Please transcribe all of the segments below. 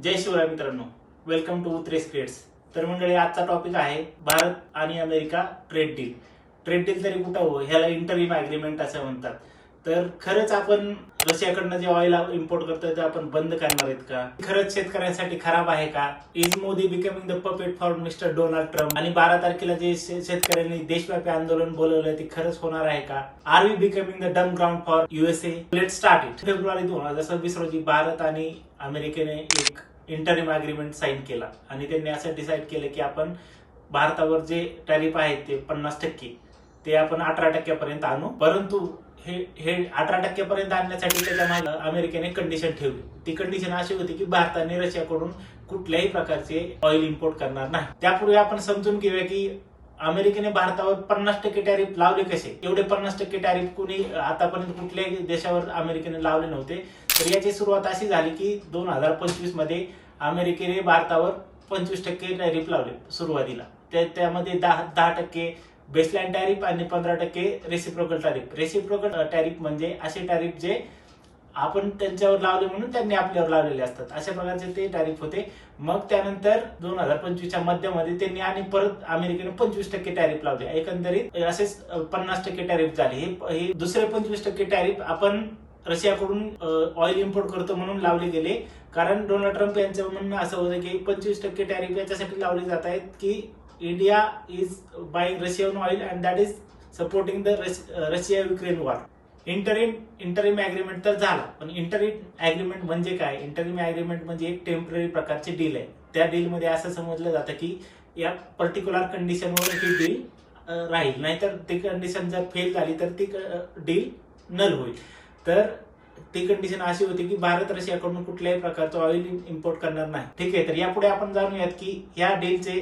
जय शिवराय मित्रांनो, welcome to त्रेस creates. तर मंडळी, आजचा टॉपिक आहे भारत आणि America trade deal. Trade deal तरी कुठं हो, ह्याला इंटरिम ॲग्रीमेंट असं म्हणतात. तर खरंच आपण रशियाकडनं जे ऑइल इम्पोर्ट करतोय ते आपण बंद करणार आहेत का? खरंच शेतकऱ्यांसाठी खराब आहे का? Is Modi becoming the puppet for mister Donald Trump? आणि 12 तारखेला जे शेतकऱ्यांनी देशव्यापी आंदोलन बोलवलंय ते खरंच होणार आहे का? Are we becoming the dump ground for USA? Let start it. फेब्रुवारी 2026 रोजी भारत आणि अमेरिकेने एक इंटरिम अग्रीमेंट साईन केला आणि त्यांनी असं डिसाईड केलं की आपण भारतावर जे टॅरिफ आहेत ते 50% ते आपण 18% आणू. परंतु हे 18% आणण्यासाठी त्याच्या मागे अमेरिकेने कंडिशन ठेवली. ती कंडिशन अशी होती की भारताने रशियाकडून कुठल्याही प्रकारचे ऑइल इम्पोर्ट करणार नाही. त्यापूर्वी आपण समजून घेऊया की अमेरिकेने भारतावर 50% टॅरिफ लावले कसे. एवढे 50% टॅरिफ कुणी आतापर्यंत कुठल्याही देशावर अमेरिकेने लावले नव्हते. तर याची सुरुवात अशी झाली की 2025 मध्ये अमेरिकेने भारतावर 25% टॅरिफ लावले सुरुवातीला. त्यामध्ये 10% बेसलाईन टॅरिफ आणि 15% रेसिप्रोकल टॅरिफ. रेसिप्रोकल टॅरिफ म्हणजे असे टॅरिफ जे आपण त्यांच्यावर लावले म्हणून त्यांनी आपल्यावर लावलेले असतात, अशा प्रकारचे ते टॅरिफ होते. मग त्यानंतर 2025च्या मध्यामध्ये त्यांनी आणि परत अमेरिकेने 25% टॅरिफ लावले. एकंदरीत असेच 50% टॅरिफ झाले. हे दुसरे 25% टॅरिफ आपण रशियाकडून ऑइल इम्पोर्ट करतो म्हणून लावले गेले. कारण डोनाल्ड ट्रम्प यांचं म्हणणं असं होतं की 25% टॅरिफ याच्यासाठी लावले जात आहेत की India is buying Russian oil and that is supporting the Russia Ukraine war. Interim agreement तर झाला, पण इंटरिम ॲग्रीमेंट म्हणजे काय? इंटरिम ॲग्रीमेंट म्हणजे एक टेम्पररी प्रकारची डील आहे. त्या डीलमध्ये असं समजलं जातं की या पर्टिक्युलर कंडिशनवर ही डील राहील, नाहीतर ती कंडिशन जर फेल झाली तर ती डील नल होईल. तर ती कंडिशन अशी होती की भारत रशियाकडून कुठल्याही प्रकारचं ऑइल इम्पोर्ट करणार नाही. ठीक आहे, तर यापुढे आपण जाणूयात की या डीलचे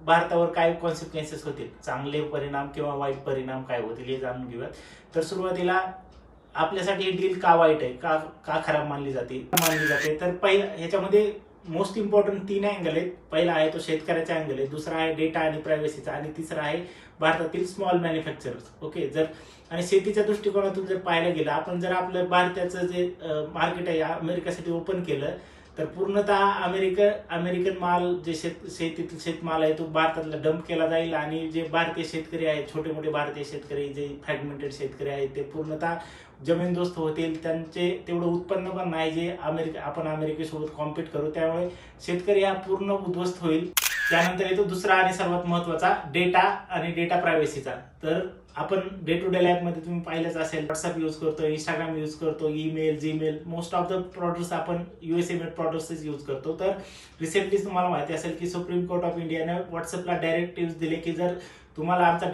भारतावर काय कॉन्सिक्वेन्सेस होतील, चांगले परिणाम किंवा वाईट परिणाम काय होतील हे जाणून घेऊयात. तर सुरुवातीला आपल्यासाठी ही डील का वाईट आहे, का खराब मानली जाते तर पहिला ह्याच्यामध्ये मोस्ट इम्पॉर्टंट 3 अँगल आहेत. पहिला आहे तो शेतकऱ्याचा अँगल आहे, दुसरा आहे डेटा आणि प्रायव्हसीचा, आणि तिसरा आहे भारतातील स्मॉल मॅन्युफॅक्चरर्स. ओके, जर आणि शेतीच्या दृष्टिकोनातून जर पाहायला गेलं, आपण जर आपलं भारताचं जे मार्केट आहे अमेरिकेसाठी ओपन केलं तर पूर्णतः अमेरिकन माल जे शेतीतील शेतमाल आहे तो भारतातला डंप केला जाईल, आणि जे भारतीय शेतकरी आहेत, छोटे मोठे भारतीय शेतकरी, जे फ्रॅगमेंटेड शेतकरी आहेत, ते पूर्णतः जमीनदोस्त होतील. त्यांचे तेवढं उत्पन्न पण नाही जे आपण अमेरिकेसोबत कॉम्पीट करू. त्यामुळे शेतकरी हा पूर्ण उद्ध्वस्त होईल. त्यानंतर येतो दुसरा आणि सर्वात महत्वाचा, डेटा आणि डेटा प्रायव्हसीचा. तर आपण डे टू डे लाईफमध्ये तुम्ही पाहिलंच असेल, व्हॉट्सअप यूज करतो, इंस्टाग्राम यूज करतो, email, Gmail, most of the products आपण USA मेड प्रोडक्ट्स यूज करतो. तर रिसेंटली तुम्हाला माहिती असेल की सुप्रीम कोर्ट ऑफ इंडियाने व्हॉट्सअपला डायरेक्टिव्ह दिले की जर तुम्हाला आमचा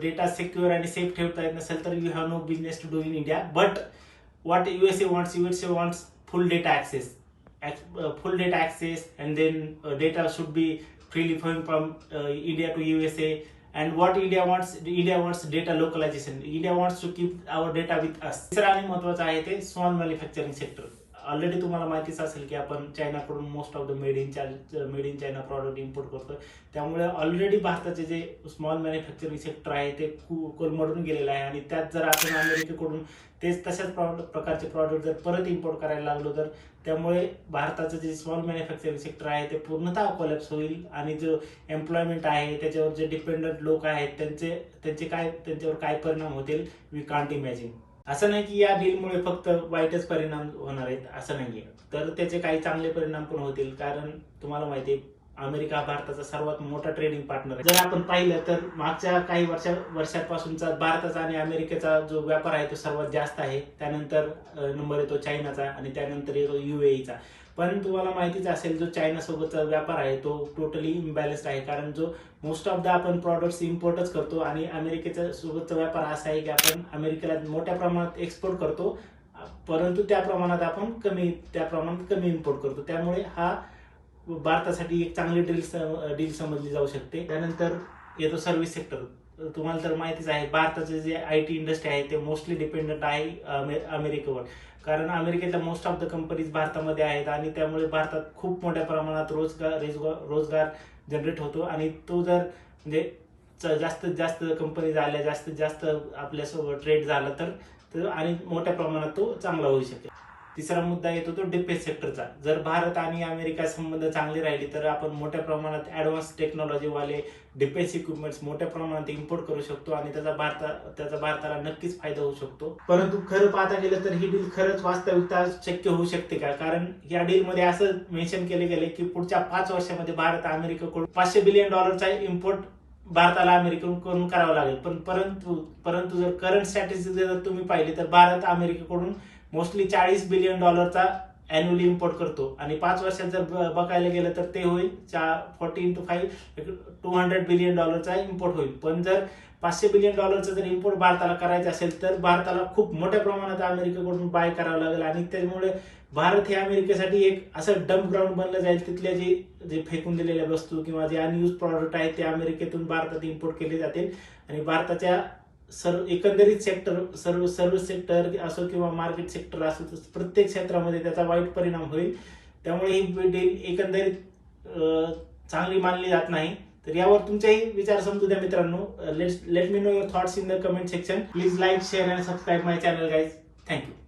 डेटा सिक्युअर आणि सेफ ठेवता येत नसेल तर you have no business to do in India. But what USA wants full data access and then data should be freely flowing from India to USA. And what India wants data localization. India wants to keep our data with us. तिसरा आणि महत्वाचा आहे ते small manufacturing sector. Already तुम्हाला माहितीच असेल की आपण चायनाकडून most of the made in China product import करतो. त्यामुळे ऑलरेडी भारताचे जे स्मॉल मॅन्युफॅक्चरिंग सेक्टर आहे ते कोलमडून गेलेलं आहे, आणि त्यात जर आपण अमेरिकेकडून तशाच प्रकारचे प्रॉडक्ट जर परत इम्पोर्ट करायला लागलो तर त्यामुळे भारताचं जे स्मॉल मॅन्युफॅक्चरिंग सेक्टर आहे ते पूर्णतः कोलॅप्स होईल, आणि जो एम्प्लॉयमेंट आहे त्याच्यावर जे डिपेंडंट लोक आहेत त्यांच्यावर काय परिणाम होतील वी कांट इमॅजिन. असं नाही की या डीलमुळे फक्त वाईटच परिणाम होणार आहेत, असं नाहीये. तर त्याचे काही चांगले परिणाम पण होतील. कारण तुम्हाला माहिती आहे अमेरिका हा भारताचा सर्वात मोठा ट्रेडिंग पार्टनर आहे. जर आपण पाहिलं तर मागच्या काही वर्षांपासूनचा भारताचा आणि अमेरिकेचा जो व्यापार आहे तो सर्वात जास्त आहे. त्यानंतर नंबर येतो चायनाचा, आणि त्यानंतर येतो UAEचा. पण तुम्हाला माहितीच असेल जो चायना सोबतचा व्यापार आहे तो टोटली इम्बॅलन्स्ड आहे. कारण जो मोस्ट ऑफ द आपण प्रॉडक्ट्स इम्पोर्टच करतो, आणि अमेरिकेच्या सोबतचा व्यापार असा आहे की आपण अमेरिकेला मोठ्या प्रमाणात एक्सपोर्ट करतो, परंतु त्या प्रमाणात आपण कमी इम्पोर्ट करतो. त्यामुळे हा भारतासाठी एक चांगली डील समजली जाऊ शकते. त्यानंतर येतो सर्व्हिस सेक्टर. तुम्हाला तर माहितीच आहे भारताचे जे IT इंडस्ट्री आहे ते मोस्टली डिपेंडंट आहे अमेरिकेवर. कारण अमेरिकेतल्या मोस्ट ऑफ द कंपनीज भारतामध्ये आहेत, आणि त्यामुळे भारतात खूप मोठ्या प्रमाणात रोजगार जनरेट होतो. आणि तो जर म्हणजे जास्तीत जास्त कंपनी झाल्या, जास्तीत जास्त आपल्यासोबत ट्रेड झाला तर आणि मोठ्या प्रमाणात तो चांगला होऊ शकेल. तिसरा मुद्दा येतो तो डिफेन्स सेक्टरचा. जर भारत आणि अमेरिका संबंध चांगले राहिले तर आपण मोठ्या प्रमाणात ऍडव्हान्स टेक्नॉलॉजीवाले डिफेन्स इक्विपमेंट्स मोठ्या प्रमाणात इम्पोर्ट करू शकतो आणि त्याचा भारताला नक्कीच फायदा होऊ शकतो. परंतु खरं पाहता गेलं तर ही डील खरंच वास्तविकता शक्य होऊ शकते का? कारण या डील मध्ये असं मेन्शन केले गेले की पुढच्या 5 वर्षामध्ये भारत अमेरिकेकडून $500 बिलियन इम्पोर्ट भारताला अमेरिकेकडून करावं लागेल. परंतु जर करंट स्ट्रॅटेजी जर तुम्ही पाहिली तर भारत अमेरिकेकडून मोस्टली $40 बिलियन अॅन्युअली इम्पोर्ट करतो आणि 5 वर्षात जर बघायला गेलं तर ते होईल 40 into 5 $200 बिलियन इम्पोर्ट होईल. पण जर $500 बिलियन जर इम्पोर्ट भारताला करायचं असेल तर भारताला खूप मोठ्या प्रमाणात अमेरिकेकडून बाय करावं लागेल आणि त्यामुळे भारत हे अमेरिकेसाठी एक असं डम्प ग्राउंड बनलं जाईल. तिथल्या जे फेकून दिलेल्या वस्तू किंवा जे अनयूज प्रॉडक्ट आहेत ते अमेरिकेतून भारतात इम्पोर्ट केले जातील आणि भारताच्या एकंदरीत सेक्टर सर्व्हिस सेक्टर असो किंवा मार्केट सेक्टर असो प्रत्येक क्षेत्रामध्ये त्याचा वाईट परिणाम होईल. त्यामुळे ही डील एकंदरीत चांगली मानली जात नाही. तर यावर तुमचेही विचार समजू द्या मित्रांनो. Let me know your thoughts in the comment section. Please like, share and subscribe my channel guys. Thank you.